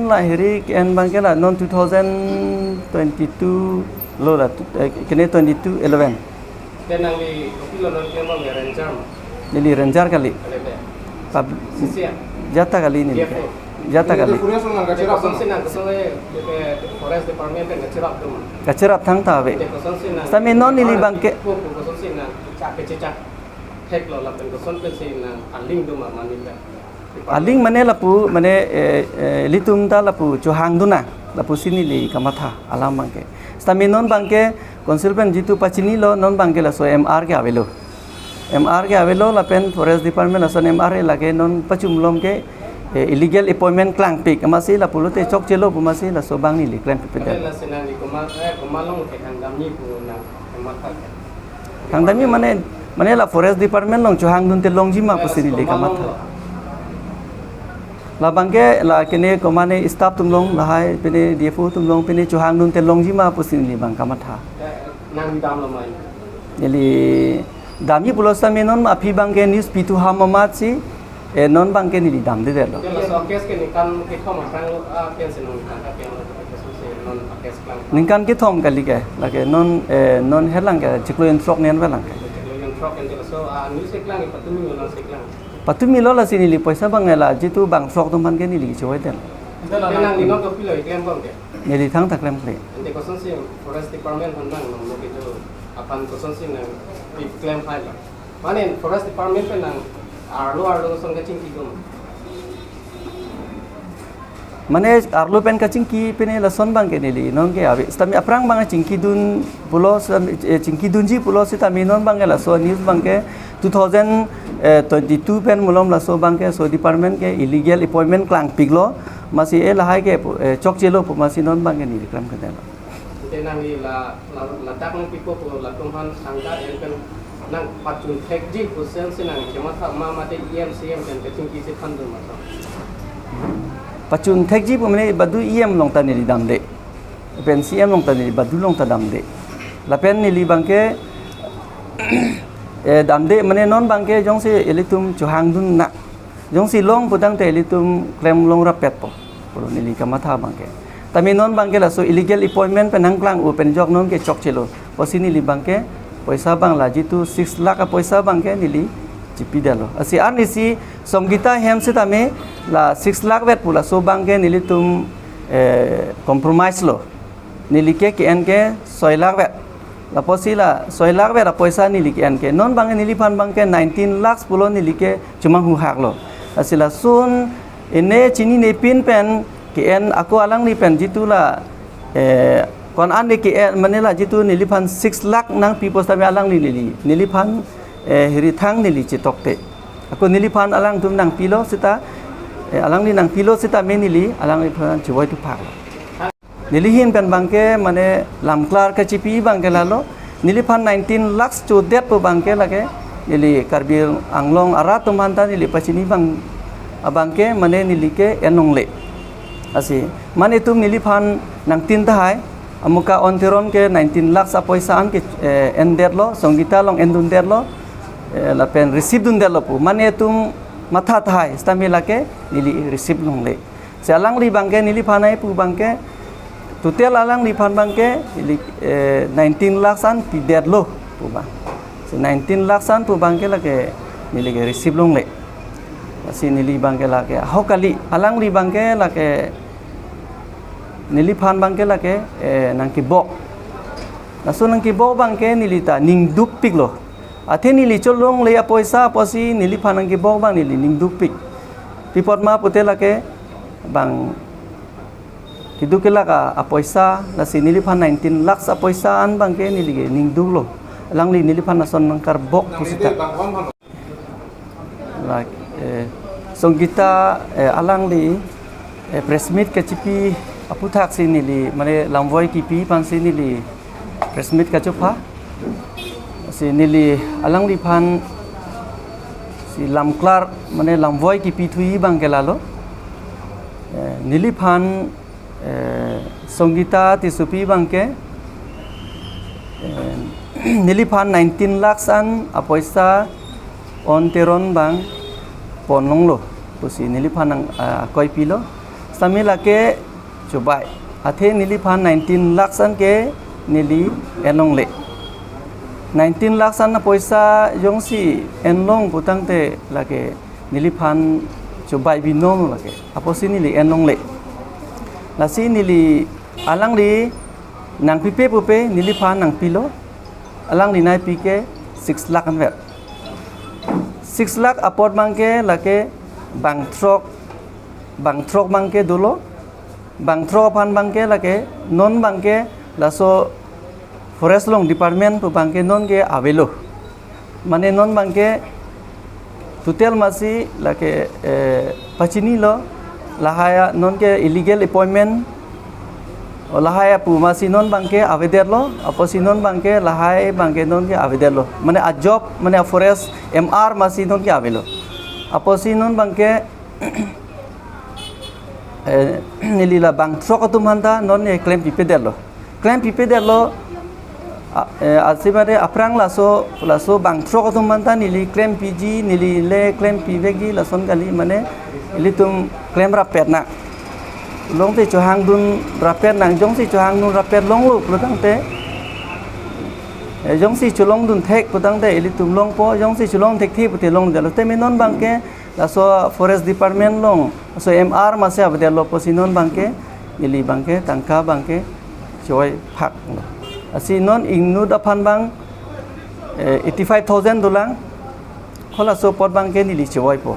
lahiri kian bangke lah non 2022 lo lah kene 2211 dan yang di kopi lo non kian bang rencar jadi rencar kali sisi jata kali ini jata kali forest department kan kacirap thang tawe sami non ini bangke hek lo lapen ko son pensi na aling duma manila aling mane lapu mane litum ta lapu johang duna lapu sini li kamatha alam bangke stami non bangke konsulpen jitu pachini lo non bangke la so MR ke avelo lapen forest department la son MR lage non pachum lom ke illegal appointment klang pik amasi la pulute chok chelo pumasi la so bang ni li klang pik la senani kumalong ke hangdami pu na kamatha hangdami mane la forest department long johang dun te long jima pusini le kamatha la bangke la kene komane staff tumlong la hai pene DFO tumlong pene johang dun te long jima pusini le bang kamatha nang dam la mai eli dami pulosa menon api bangke news pitu hamamat si non bangke ni dam de lo so kes ke nikan ke thom sang pen se non kan ke non kes klang nikan ke thom kali ke la ke non helang ke chiklo introk nen welang ke patumi lo la sini li paisa bangela jitu bang sok tuman ke ni li choi den nang ni no to pilo iklem bang de ni li thang tak lem kle ente ko son sim forest department handang no ke jo apan ko son sim nang iklem phai la mane forest department pe nang arlo son ka ching ki gum mane arlo pen ka chingki pene la son bang ke ni li non ke ave stami aprang bang chingki dun pulo chingki dunji pulo sita minon bang la so news bang ke 2022 pen mulom la so bang ke so department ke illegal appointment klang piglo masi e la hai ke chok chelo masi non bang ke ni kram ke dela tenang ni la tak nang pipo pu la tumhan sangka en pen nang patun tekji pusen sinang kematha ma mate EMCM pen ke chingki se khan dum ma pacun tekji pemene badu iem long tani di damde pen CM long tani badu long ta damde la pen ni li bangke damde mene non bangke jong si elitum johang dun na jong si long putang te elitum klem long rapet po polo ni li kamatha bangke tami non bangke la so illegal appointment penang klang u pen jok non ke chok chelo posini li bangke paisa bang la jitu 6 lakh paisa bangke ni li jipi dalo asi an isi somgita hem se tame la 6 lakh vet pula so bangke nili tum compromise lo nili ke en ke 6 lakh vet la posila 6 lakh vet paisa nili ke en ke non bangke nili pan bangke 19 lakhs pulo nili ke cuma hu hak lo asila sun ene chini ne pin pen ke en aku alang ni pen jitula kon an ke en manila jitu nili pan 6 lakh nang people tame alang nili pan hiri thang nili chitok te aku nili pan alang tum nang pilo sita alang ni nang pilo sita menili alang ni pan choi tu phak nili hin pen bangke mane lamklar ka chipi bangke lalo nili pan 19 lakhs chu det po bangke lage nili karbil anglong ara tum hanta nili pachini bang abangke mane nili ke enong le asi mane tum nili pan nang tin ta hai amuka onteron ke 19 lakhs apoisaan ke endet lo songita long endun der lo la pen receive dun delo pu mane tum matha thai stamila ke nili receive long le se alang ri bangke nili phanai pu bangke tutel alang ri phan bangke nili 19 lakhs an pi det lo pu bang se 19 lakhs an pu bangke la ke nili ke receive long le si nili bangke la ke hokali alang ri bangke la ke nili phan bangke la ke nang ki bok naso nang ki bok bangke nili ta ning duk pik lo ate nili cholong le poisa posi nili phanang ki bok bang nili ning duk pik pipot ma putela ke bang kidukela ka apoisa la si nili phan 19 lakhs apoisa an bang ke nili ke ning duk lo lang li nili phan nason nang kar bok pusita like songgita alang li press meet ke chipi aputhak si nili mane lamvoi ki pi pan si nili press meet ka chupha si nili alang li phan si lamklar mane lamvoi ki pi thui bang ke lalo nili phan songgita ti supi bang ke nili phan 19 lakhs an apoisa on teron bang ponong lo pusi nili phan ang koi pilo samila ke cobai athe nili phan 19 lakh san ke nili enlong le 19 lakh san na poisa jong si enlong putang te lake nili phan cobai binom lake aposi nili enlong le la si nili alang li nang pipe pupe nili phan nang pilo alang li nai pike 6 lakh an vet 6 lakh apot mangke lake bang trok mangke dolo bang trok pan bangke lake non bangke laso forest long department pu bangke non ke avelo mane non bangke tutel masi lake pachini lo lahaya non ke illegal appointment lahaya pu masi non bangke aveder lo aposi non bangke lahai bangke non ke aveder lo mane a job mane forest mr masi non ke avelo aposi non bangke nilila bang trok atum handa non ne claim pipe derlo asimare aprang laso bang trok atum handa nili claim pg nili le claim pvegi lason kali mane ili tum claim rapet na long te chohang dun rapet nang jong si chohang dun rapet long lu putang te jong si cholong dun thek putang te ili tum long po jong si cholong thek thi pute long dalo te menon bangke laso forest department long so mr mase abder lo posinon bangke nili bangke tangka bangke joy phak asi non ingnu da phan bang 85000 dolang khola so pot bangke nili joy po